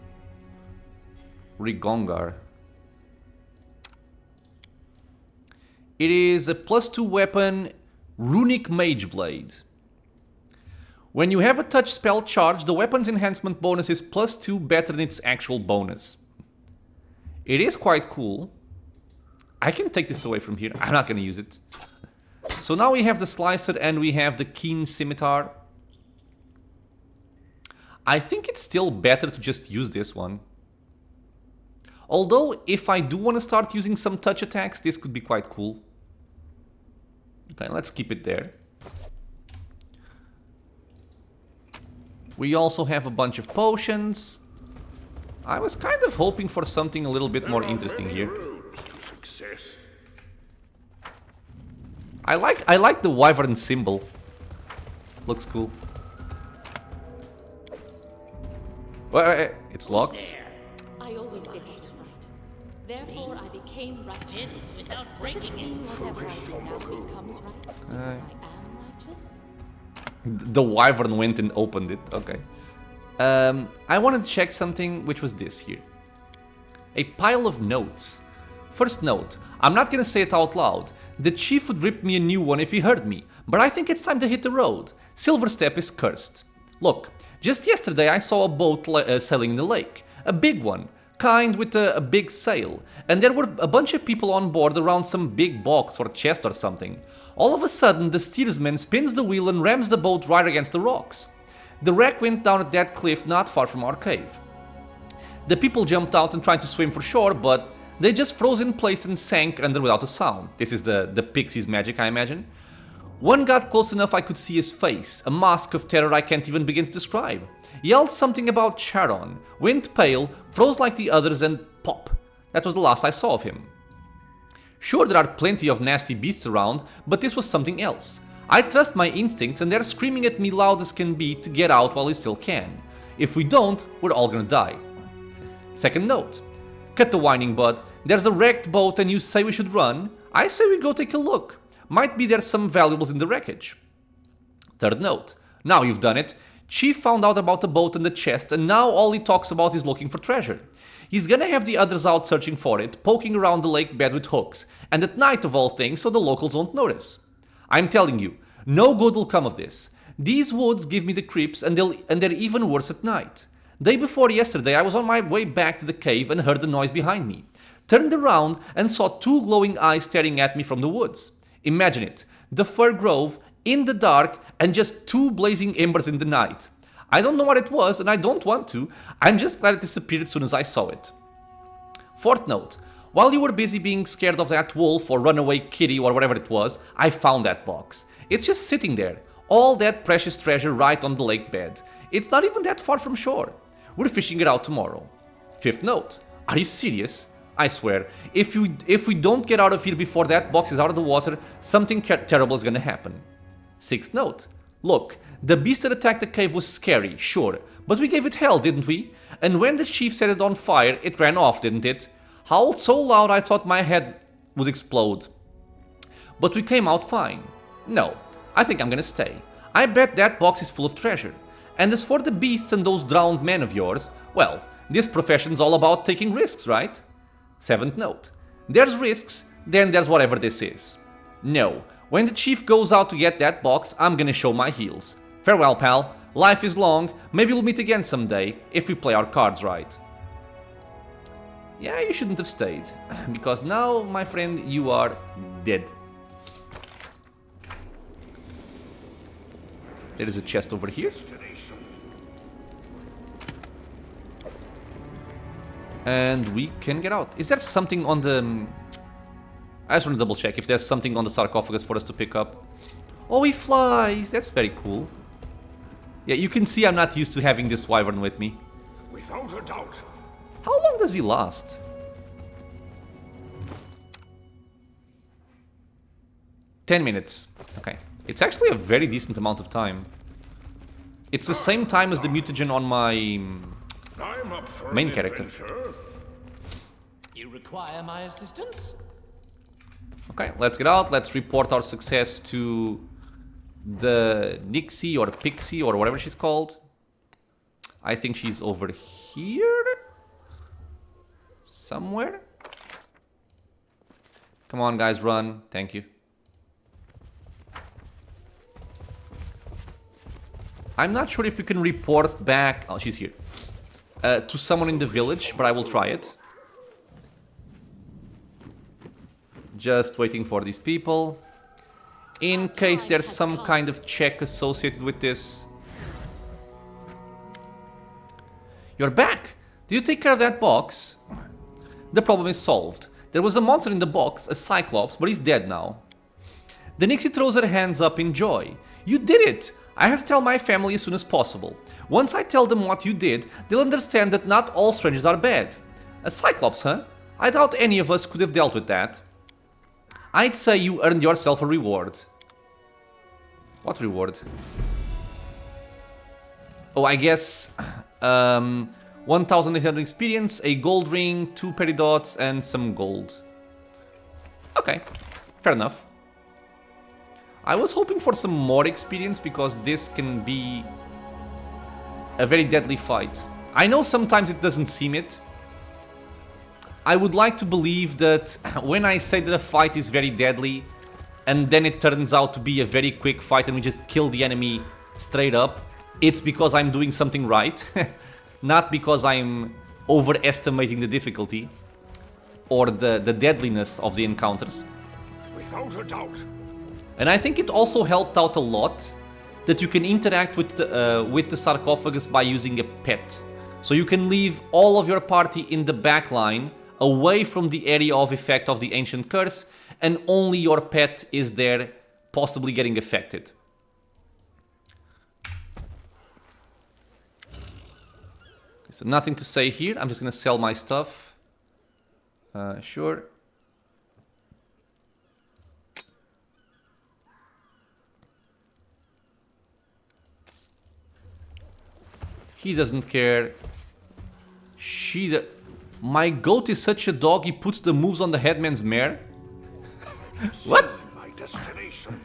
Rigongar. It is a +2 weapon, Runic Mage Blade. When you have a touch spell charge, the weapon's enhancement bonus is +2 better than its actual bonus. It is quite cool. I can take this away from here. I'm not going to use it. So now we have the Slicer and we have the Keen Scimitar. I think it's still better to just use this one. Although, if I do want to start using some touch attacks, this could be quite cool. Okay, let's keep it there. We also have a bunch of potions. I was kind of hoping for something a little bit more interesting here. I like the wyvern symbol. Looks cool. Well, it's locked. I always did what was right. Therefore, I became righteous. Did it without Does it breaking mean it. whatever I do now becomes right? Because I am righteous? The wyvern went and opened it. Okay. I wanted to check something, which was this here. A pile of notes. First note, I'm not gonna say it out loud. The chief would rip me a new one if he heard me, but I think it's time to hit the road. Silverstep is cursed. Look, just yesterday I saw a boat sailing in the lake. A big one, kind with a big sail. And there were a bunch of people on board around some big box or chest or something. All of a sudden, the steersman spins the wheel and rams the boat right against the rocks. The wreck went down at that cliff not far from our cave. The people jumped out and tried to swim for shore, but they just froze in place and sank under without a sound. This is the pixie's magic, I imagine. One got close enough I could see his face, a mask of terror I can't even begin to describe. Yelled something about Charon, went pale, froze like the others, and pop. That was the last I saw of him. Sure, there are plenty of nasty beasts around, but this was something else. I trust my instincts and they're screaming at me loud as can be to get out while we still can. If we don't, we're all gonna die. Second note. Cut the whining, bud. There's a wrecked boat and you say we should run. I say we go take a look. Might be there's some valuables in the wreckage. Third note. Now you've done it. Chief found out about the boat and the chest and now all he talks about is looking for treasure. He's gonna have the others out searching for it, poking around the lake bed with hooks, and at night of all things so the locals won't notice. I'm telling you, no good will come of this. These woods give me the creeps and they're even worse at night. Day before yesterday I was on my way back to the cave and heard the noise behind me. Turned around and saw two glowing eyes staring at me from the woods. Imagine it, the fir grove, in the dark, and just two blazing embers in the night. I don't know what it was and I don't want to, I'm just glad it disappeared as soon as I saw it. Fourth note, while you were busy being scared of that wolf or runaway kitty or whatever it was, I found that box. It's just sitting there, all that precious treasure right on the lake bed. It's not even that far from shore. We're fishing it out tomorrow. Fifth note, are you serious? I swear, if we don't get out of here before that box is out of the water, something terrible is gonna happen. Sixth note, look, the beast that attacked the cave was scary, sure, but we gave it hell, didn't we? And when the chief set it on fire, it ran off, didn't it? Howled so loud I thought my head would explode. But we came out fine. No, I think I'm gonna stay. I bet that box is full of treasure. And as for the beasts and those drowned men of yours, well, this profession's all about taking risks, right? Seventh note. There's risks, then there's whatever this is. No, when the chief goes out to get that box, I'm gonna show my heels. Farewell, pal. Life is long. Maybe we'll meet again someday, if we play our cards right. Yeah, you shouldn't have stayed, because now, my friend, you are dead. There is a chest over here. And we can get out. Is there something on the... I just want to double check if there's something on the sarcophagus for us to pick up. Oh, he flies! That's very cool. Yeah, you can see I'm not used to having this wyvern with me. Without a doubt. How long does he last? 10 minutes. Okay. It's actually a very decent amount of time. It's the same time as the mutagen on my I'm up for main an character. adventure. You require my assistance? Okay, let's get out. Let's report our success to the Nixie or Pixie or whatever she's called. I think she's over here somewhere. Come on, guys, run. Thank you. I'm not sure if we can report back... Oh, she's here. To someone in the village, but I will try it. Just waiting for these people. In case there's some kind of check associated with this. You're back! Did you take care of that box? The problem is solved. There was a monster in the box, a cyclops, but he's dead now. The Nixie throws her hands up in joy. You did it! I have to tell my family as soon as possible. Once I tell them what you did, they'll understand that not all strangers are bad. A cyclops, huh? I doubt any of us could have dealt with that. I'd say you earned yourself a reward. What reward? Oh, I guess 1,800 experience, a gold ring, 2 peridots, and some gold. Okay, fair enough. I was hoping for some more experience because this can be a very deadly fight. I know sometimes it doesn't seem it. I would like to believe that when I say that a fight is very deadly and then it turns out to be a very quick fight and we just kill the enemy straight up, it's because I'm doing something right, not because I'm overestimating the difficulty or the deadliness of the encounters. Without a doubt. And I think it also helped out a lot that you can interact with the sarcophagus by using a pet. So you can leave all of your party in the back line, away from the area of effect of the ancient curse, and only your pet is there, possibly getting affected. Okay, so nothing to say here. I'm just gonna sell my stuff. Sure. He doesn't care. My goat is such a dog, he puts the moves on the headman's mare. What? My destination.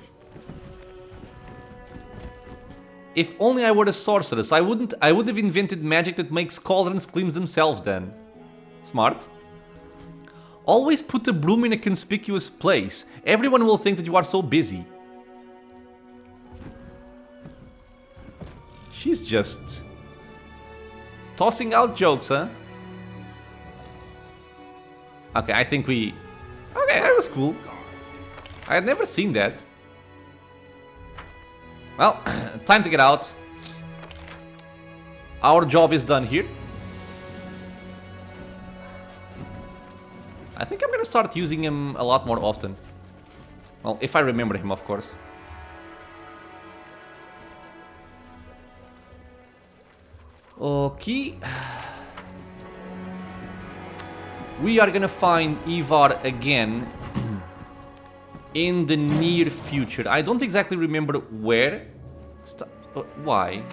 If only I were a sorceress, I would have invented magic that makes cauldrons clean themselves then. Smart. Always put a broom in a conspicuous place. Everyone will think that you are so busy. She's just tossing out jokes, huh? Okay, I think we... Okay, that was cool. I had never seen that. Well, time to get out. Our job is done here. I think I'm gonna start using him a lot more often. Well, if I remember him, of course. Okay. We are gonna find Ivar again in the near future. I don't exactly remember where. Why?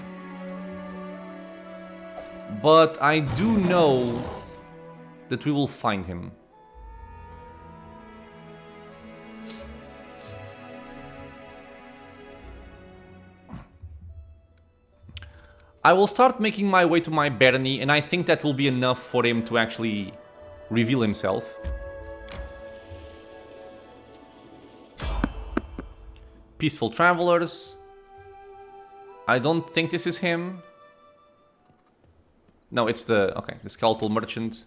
But I do know that we will find him. I will start making my way to my barony, and I think that will be enough for him to actually reveal himself. Peaceful travelers. I don't think this is him. No, it's the... Okay, the skeletal merchant.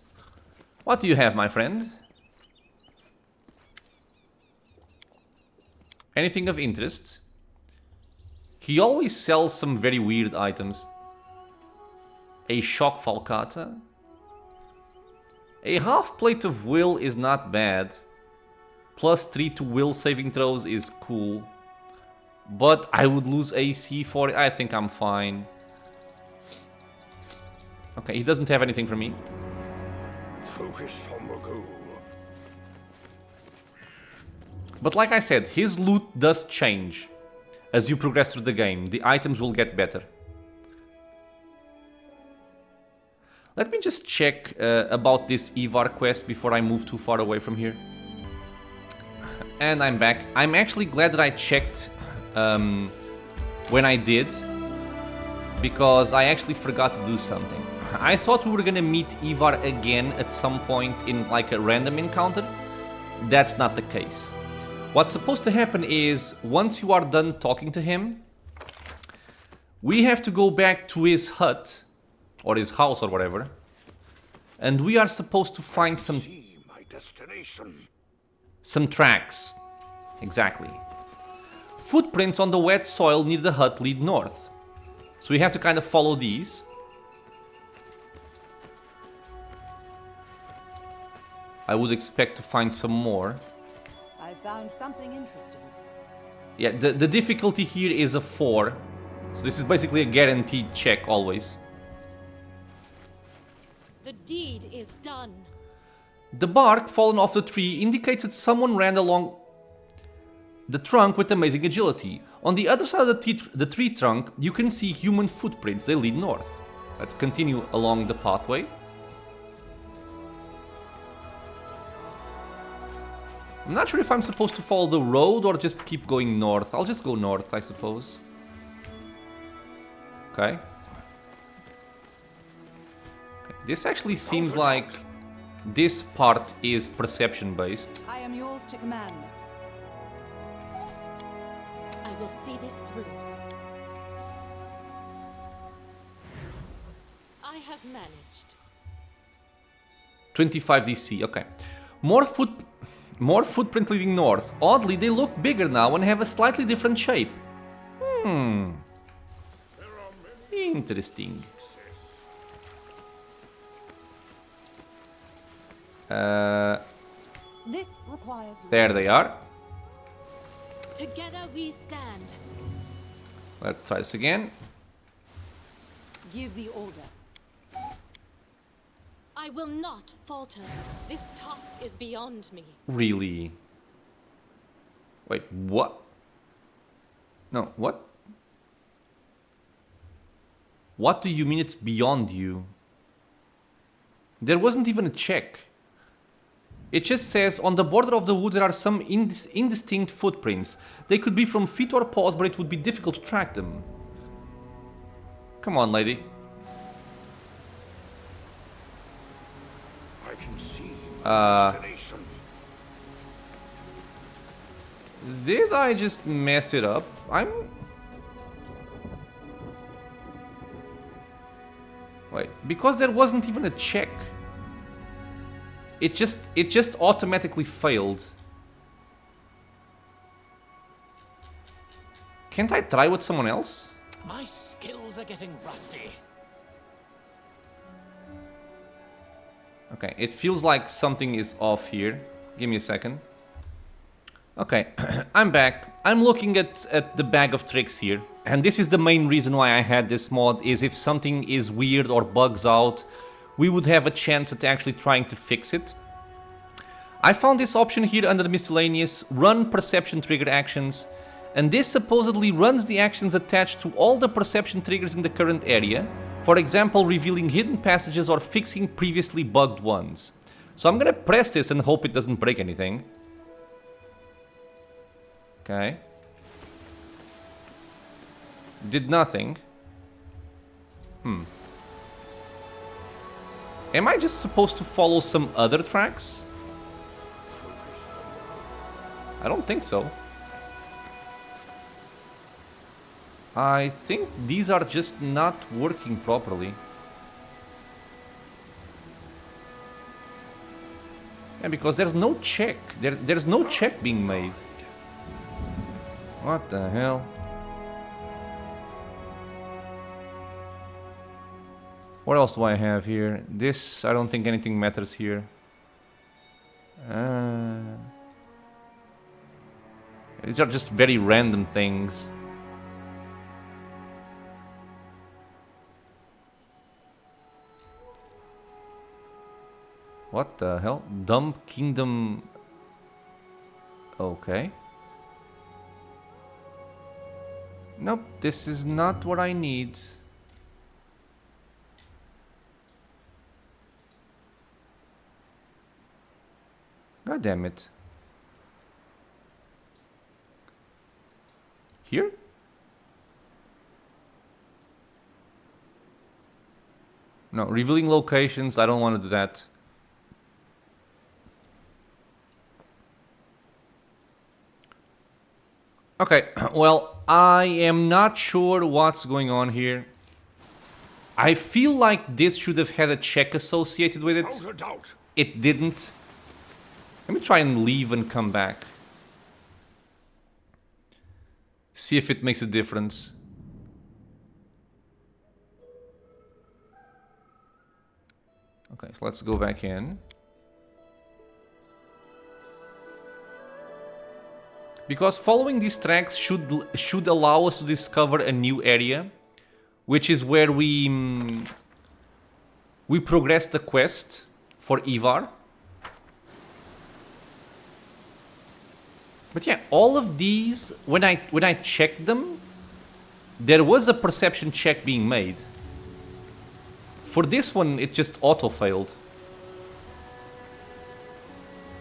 What do you have, my friend? Anything of interest? He always sells some very weird items. A shock falcata. A half plate of will is not bad. +3 to will saving throws is cool. But I would lose AC for it. I think I'm fine. Okay, he doesn't have anything for me. Focus on the goal. But like I said, his loot does change. As you progress through the game, the items will get better. Let me just check about this Ivar quest before I move too far away from here. And I'm back. I'm actually glad that I checked when I did, because I actually forgot to do something. I thought we were gonna meet Ivar again at some point in like a random encounter. That's not the case. What's supposed to happen is, once you are done talking to him, we have to go back to his hut, or his house or whatever, and we are supposed to find some tracks. Exactly. Footprints on the wet soil near the hut lead north. So we have to kind of follow these. I would expect to find some more. I found something interesting. Yeah, the difficulty here is a 4. So this is basically a guaranteed check always. The deed is done. The bark fallen off the tree indicates that someone ran along the trunk with amazing agility. On the other side of the tree trunk, you can see human footprints. They lead north. Let's continue along the pathway. I'm not sure if I'm supposed to follow the road or just keep going north. I'll just go north, I suppose. Okay. This actually seems like this part is perception based. I am yours to command. I will see this through. I have managed. 25 DC, okay. More footprint leading north. Oddly, they look bigger now and have a slightly different shape. Interesting. This requires... There they are. Together we stand. Let's try this again. Give the order. I will not falter. This task is beyond me. Really? Wait, what? No, what? What do you mean it's beyond you? There wasn't even a check. It just says, on the border of the woods there are some indistinct footprints. They could be from feet or paws, but it would be difficult to track them. Come on, lady. I can see my destination. Did I just mess it up? Wait, because there wasn't even a check. It just automatically failed. Can't I try with someone else? My skills are getting rusty. Okay, it feels like something is off here. Give me a second. Okay, I'm back. I'm looking at the bag of tricks here. And this is the main reason why I had this mod, is if something is weird or bugs out, we would have a chance at actually trying to fix it. I found this option here under the miscellaneous, run perception trigger actions, and this supposedly runs the actions attached to all the perception triggers in the current area, for example revealing hidden passages or fixing previously bugged ones. So I'm gonna press this and hope it doesn't break anything. Okay. Did nothing. Am I just supposed to follow some other tracks? I don't think so. I think these are just not working properly. Yeah, because there's no check. There's no check being made. What the hell? What else do I have here? This, I don't think anything matters here. These are just very random things. What the hell? Dumb Kingdom... Okay. Nope, this is not what I need. God damn it. Here? No, revealing locations, I don't want to do that. Okay, well, I am not sure what's going on here. I feel like this should have had a check associated with it. Without a doubt. It didn't. Let me try and leave and come back. See if it makes a difference. Okay, so let's go back in. Because following these tracks should allow us to discover a new area, which is where we progress the quest for Ivar. But yeah, all of these, when I checked them, there was a perception check being made. For this one, it just auto-failed.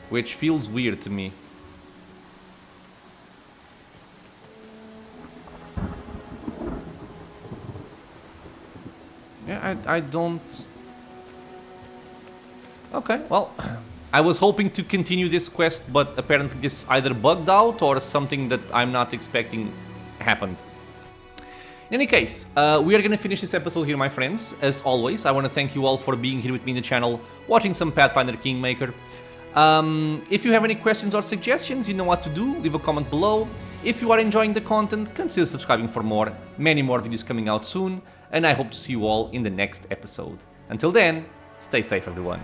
Which feels weird to me. Yeah, I don't... Okay, well... I was hoping to continue this quest, but apparently this either bugged out or something that I'm not expecting happened. In any case, we are gonna finish this episode here, my friends. As always, I want to thank you all for being here with me in the channel, watching some Pathfinder Kingmaker. If you have any questions or suggestions, you know what to do, leave a comment below. If you are enjoying the content, consider subscribing for more. Many more videos coming out soon, and I hope to see you all in the next episode. Until then, stay safe everyone.